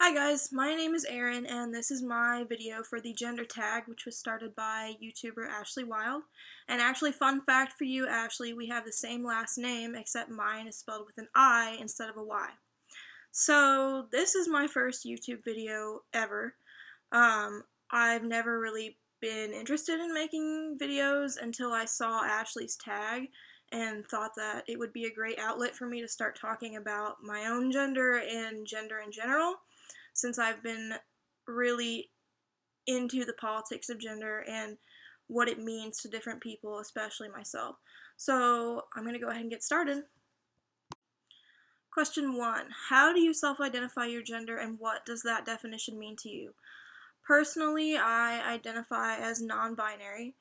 Hi guys, my name is Erin and this is my video for the gender tag, which was started by YouTuber Ashley Wylde. And actually, fun fact for you, Ashley, we have the same last name except mine is spelled with an I instead of a Y. So this is my first YouTube video ever. I've never really been interested in making videos until I saw Ashley's tag and thought that it would be a great outlet for me to start talking about my own gender and gender in general, since I've been really into the politics of gender and what it means to different people, especially myself. So I'm going to go ahead and get started. Question 1. How do you self-identify your gender and what does that definition mean to you? Personally, I identify as non-binary,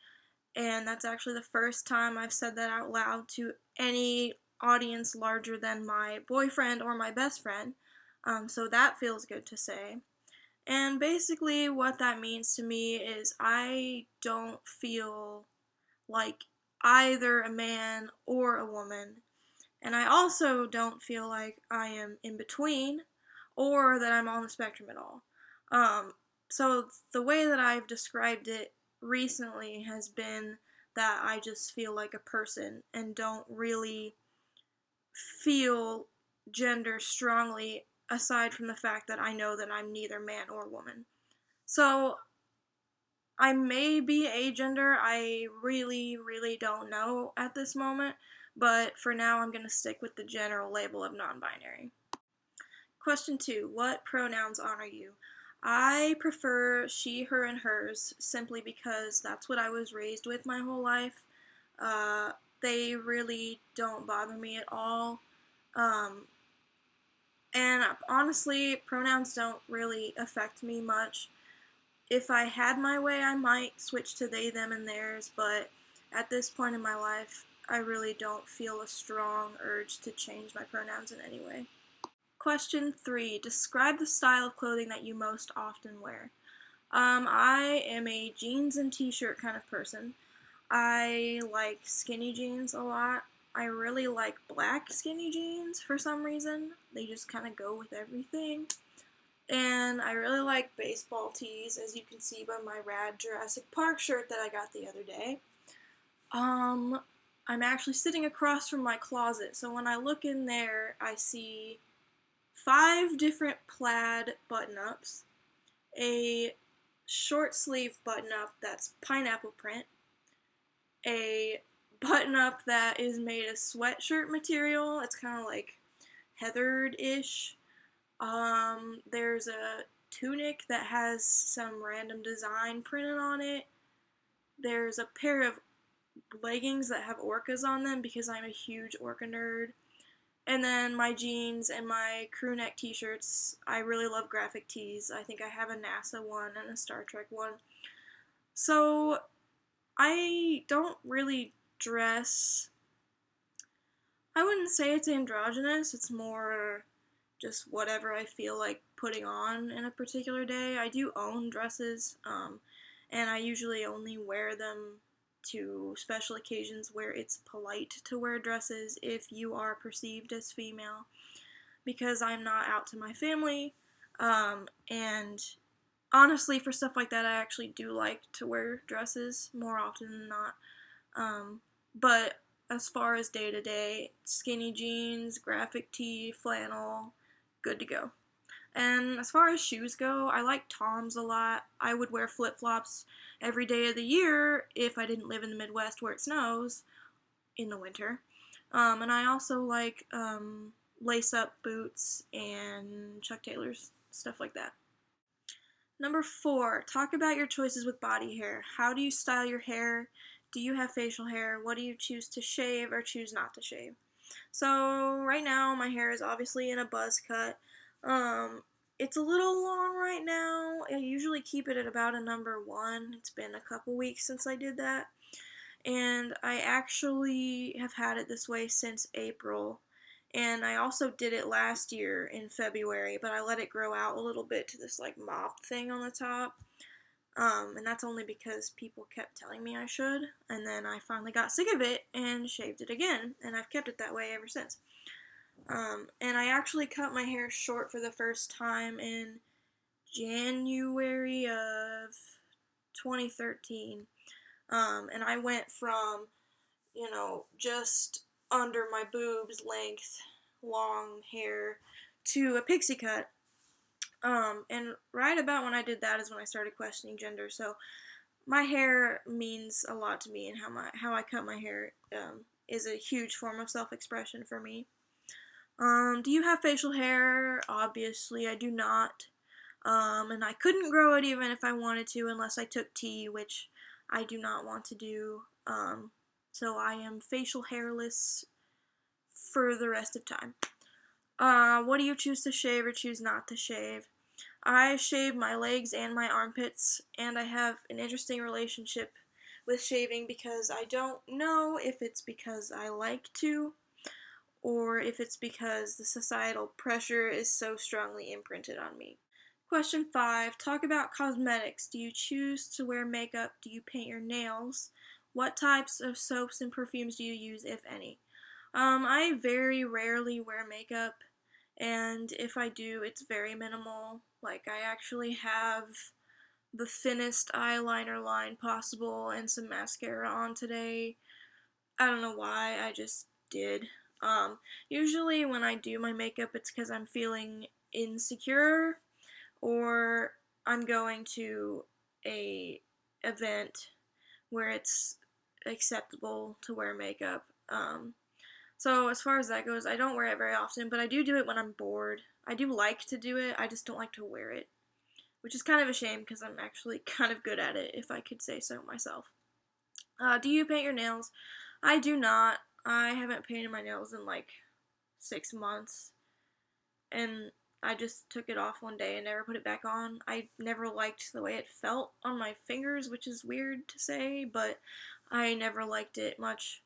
and that's actually the first time I've said that out loud to any audience larger than my boyfriend or my best friend, so that feels good to say. And basically what that means to me is I don't feel like either a man or a woman, and I also don't feel like I am in between or that I'm on the spectrum at all. So the way that I've described it recently has been that I just feel like a person and don't really feel gender strongly, aside from the fact that I know that I'm neither man or woman. So I may be agender, I really don't know at this moment, but for now I'm going to stick with the general label of non-binary. Question 2. What pronouns honor you? I prefer she, her, and hers simply because that's what I was raised with my whole life. They really don't bother me at all. And honestly, pronouns don't really affect me much. If I had my way, I might switch to they, them, and theirs, but at this point in my life, I really don't feel a strong urge to change my pronouns in any way. Question 3. Describe the style of clothing that you most often wear. I am a jeans and t-shirt kind of person. I like skinny jeans a lot. I really like black skinny jeans for some reason. They just kind of go with everything. And I really like baseball tees, as you can see by my rad Jurassic Park shirt that I got the other day. I'm actually sitting across from my closet, so when I look in there, I see 5 different plaid button-ups, a short sleeve button-up that's pineapple print, a button-up that is made of sweatshirt material. It's kind of like heathered-ish. There's a tunic that has some random design printed on it. There's a pair of leggings that have orcas on them because I'm a huge orca nerd. And then my jeans and my crew neck t-shirts. I really love graphic tees. I think I have a NASA one and a Star Trek one. So I don't really dress. I wouldn't say it's androgynous. It's more just whatever I feel like putting on in a particular day. I do own dresses, and I usually only wear them to special occasions where it's polite to wear dresses if you are perceived as female, because I'm not out to my family, and honestly, for stuff like that, I actually do like to wear dresses more often than not, but as far as day-to-day, skinny jeans, graphic tee, flannel, good to go. And as far as shoes go, I like Toms a lot. I would wear flip-flops every day of the year if I didn't live in the Midwest where it snows in the winter. And I also like lace-up boots and Chuck Taylors, stuff like that. Number 4, talk about your choices with body hair. How do you style your hair? Do you have facial hair? What do you choose to shave or choose not to shave? So right now my hair is obviously in a buzz cut. It's a little long right now. I usually keep it at about a number 1. It's been a couple weeks since I did that. And I actually have had it this way since April. And I also did it last year in February, but I let it grow out a little bit to this like mop thing on the top. And that's only because people kept telling me I should, and then I finally got sick of it and shaved it again, and I've kept it that way ever since. And I actually cut my hair short for the first time in January of 2013. And I went from, just under my boobs length, long hair, to a pixie cut. And right about when I did that is when I started questioning gender. So my hair means a lot to me, and how I cut my hair is a huge form of self-expression for me. Do you have facial hair? Obviously, I do not. And I couldn't grow it even if I wanted to, unless I took tea, which I do not want to do. So I am facial hairless for the rest of time. What do you choose to shave or choose not to shave? I shave my legs and my armpits, and I have an interesting relationship with shaving because I don't know if it's because I like to or if it's because the societal pressure is so strongly imprinted on me. Question 5. Talk about cosmetics. Do you choose to wear makeup? Do you paint your nails? What types of soaps and perfumes do you use, if any? I very rarely wear makeup, and if I do, it's very minimal. Like, I actually have the thinnest eyeliner line possible and some mascara on today. I don't know why, I just did. Usually when I do my makeup, it's because I'm feeling insecure or I'm going to a event where it's acceptable to wear makeup. So as far as that goes, I don't wear it very often, but I do it when I'm bored. I do like to do it, I just don't like to wear it, which is kind of a shame because I'm actually kind of good at it, if I could say so myself. Do you paint your nails? I do not. I haven't painted my nails in like 6 months, and I just took it off one day and never put it back on. I never liked the way it felt on my fingers, which is weird to say, but I never liked it much.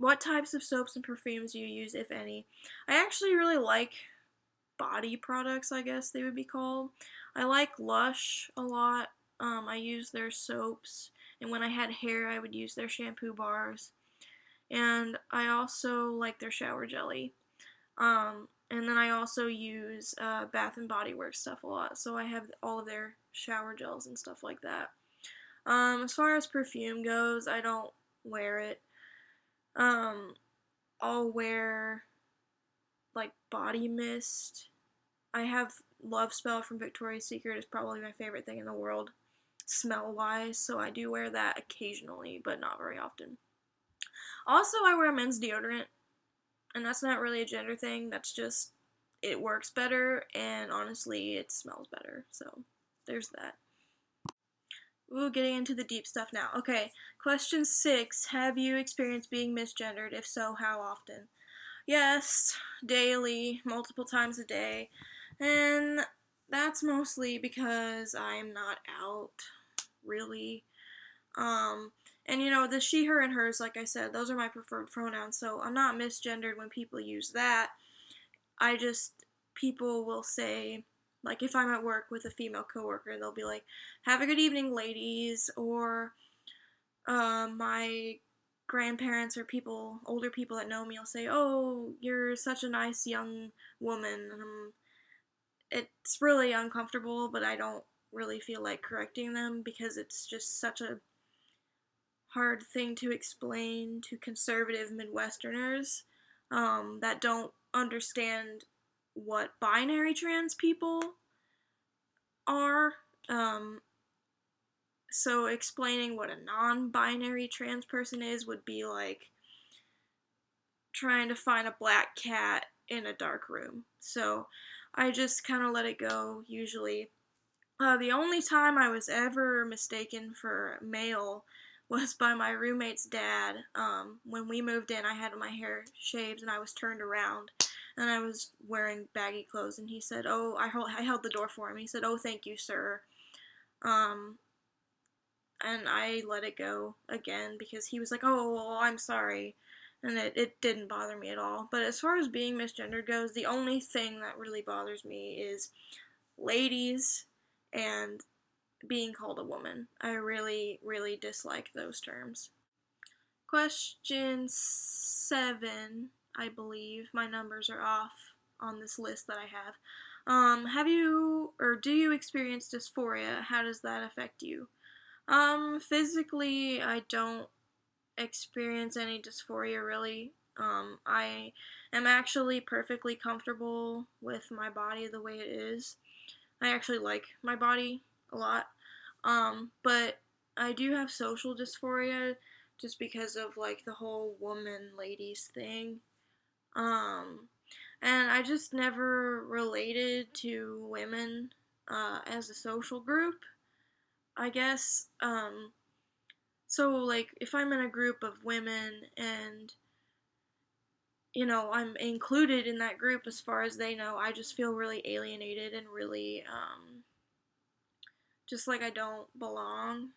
What types of soaps and perfumes do you use, if any? I actually really like body products, I guess they would be called. I like Lush a lot. I use their soaps, and when I had hair, I would use their shampoo bars. And I also like their shower jelly. And then I also use Bath and Body Works stuff a lot, so I have all of their shower gels and stuff like that. As far as perfume goes, I don't wear it. I'll wear like body mist. I have Love Spell from Victoria's Secret is probably my favorite thing in the world, smell-wise, so I do wear that occasionally, but not very often. Also, I wear men's deodorant, and that's not really a gender thing, that's just, it works better, and honestly, it smells better, so there's that. Ooh, getting into the deep stuff now. Okay, question 6. Have you experienced being misgendered? If so, how often? Yes, daily, multiple times a day. And that's mostly because I'm not out, really. And the she, her, and hers, like I said, those are my preferred pronouns, so I'm not misgendered when people use that. People will say, like, if I'm at work with a female coworker, they'll be like, have a good evening, ladies, or my grandparents or older people that know me will say, oh, you're such a nice young woman. It's really uncomfortable, but I don't really feel like correcting them because it's just such a hard thing to explain to conservative Midwesterners that don't understand what binary trans people are. So explaining what a non-binary trans person is would be like trying to find a black cat in a dark room. So I just kind of let it go, usually. The only time I was ever mistaken for male was by my roommate's dad. When we moved in, I had my hair shaved and I was turned around and I was wearing baggy clothes, and he said, oh, I held the door for him. He said, oh, thank you, sir. And I let it go again because he was like, oh, well, I'm sorry. And it didn't bother me at all. But as far as being misgendered goes, the only thing that really bothers me is ladies and being called a woman. I really, really dislike those terms. Question 7, I believe. My numbers are off on this list that I have. Have you or do you experience dysphoria? How does that affect you? Physically, I don't experience any dysphoria really. I am actually perfectly comfortable with my body the way it is. I actually like my body a lot. But I do have social dysphoria just because of like the whole woman ladies thing. Um, and I just never related to women as a social group, I guess. So like if I'm in a group of women and I'm included in that group as far as they know, I just feel really alienated and really just like I don't belong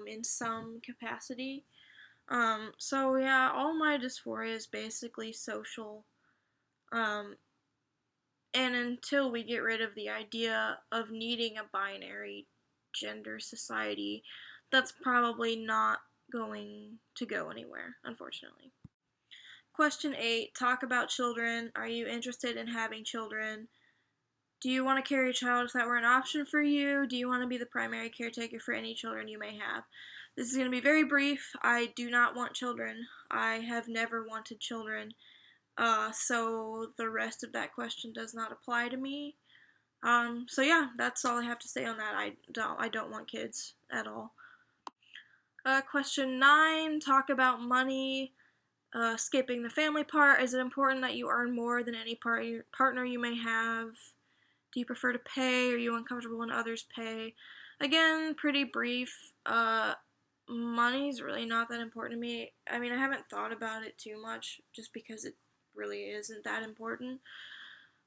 in some capacity. So yeah, all my dysphoria is basically social. Um, and until we get rid of the idea of needing a binary gender society, that's probably not going to go anywhere, unfortunately. Question 8, talk about children. Are you interested in having children? Do you want to carry a child if that were an option for you? Do you want to be the primary caretaker for any children you may have? This is going to be very brief. I do not want children. I have never wanted children. So the rest of that question does not apply to me. So yeah, that's all I have to say on that. I don't want kids at all. Question 9, talk about money. Skipping the family part, is it important that you earn more than any partner you may have? Do you prefer to pay? Are you uncomfortable when others pay? Again, pretty brief. Money's really not that important to me. I mean, I haven't thought about it too much just because it really isn't that important.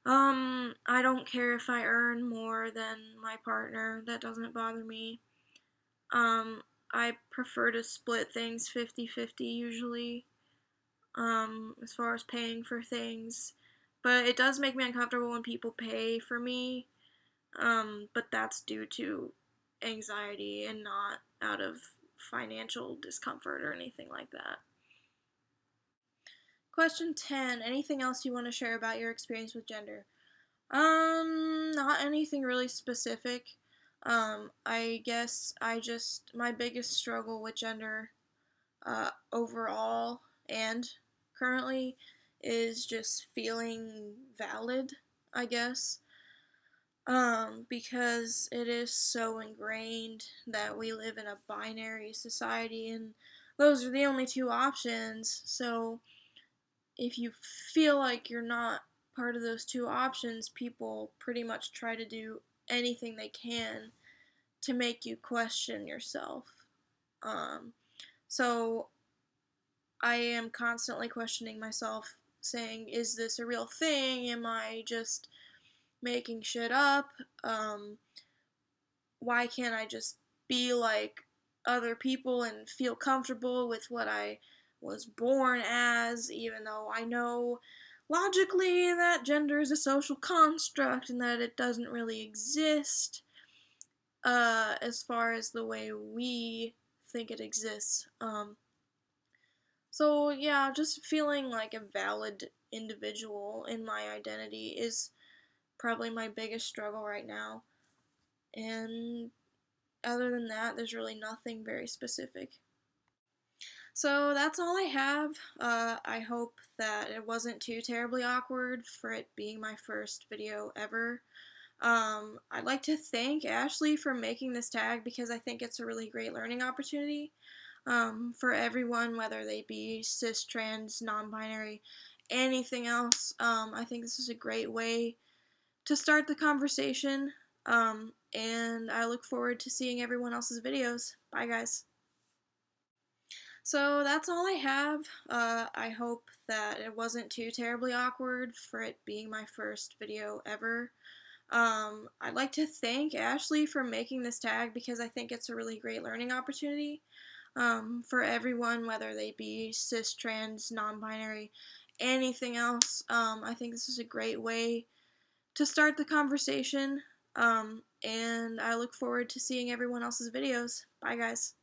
I don't care if I earn more than my partner. That doesn't bother me. I prefer to split things 50-50 usually, as far as paying for things. But it does make me uncomfortable when people pay for me, but that's due to anxiety and not out of financial discomfort or anything like that. Question 10. Anything else you want to share about your experience with gender? Not anything really specific. I guess my biggest struggle with gender, overall and currently, is just feeling valid, I guess. Because it is so ingrained that we live in a binary society and those are the only two options. So if you feel like you're not part of those two options, people pretty much try to do anything they can to make you question yourself. Um, so I am constantly questioning myself, saying, is this a real thing? Am I just making shit up? Why can't I just be like other people and feel comfortable with what I was born as, even though I know logically that gender is a social construct and that it doesn't really exist as far as the way we think it exists. So yeah, just feeling like a valid individual in my identity is probably my biggest struggle right now. And other than that, there's really nothing very specific. So that's all I have. I hope that it wasn't too terribly awkward for it being my first video ever. I'd like to thank Ashley for making this tag because I think it's a really great learning opportunity for everyone, whether they be cis, trans, non-binary, anything else. I think this is a great way to start the conversation, and I look forward to seeing everyone else's videos. Bye, guys. So that's all I have. I hope that it wasn't too terribly awkward for it being my first video ever. I'd like to thank Ashley for making this tag because I think it's a really great learning opportunity for everyone, whether they be cis, trans, non-binary, anything else. I think this is a great way to start the conversation, and I look forward to seeing everyone else's videos. Bye, guys.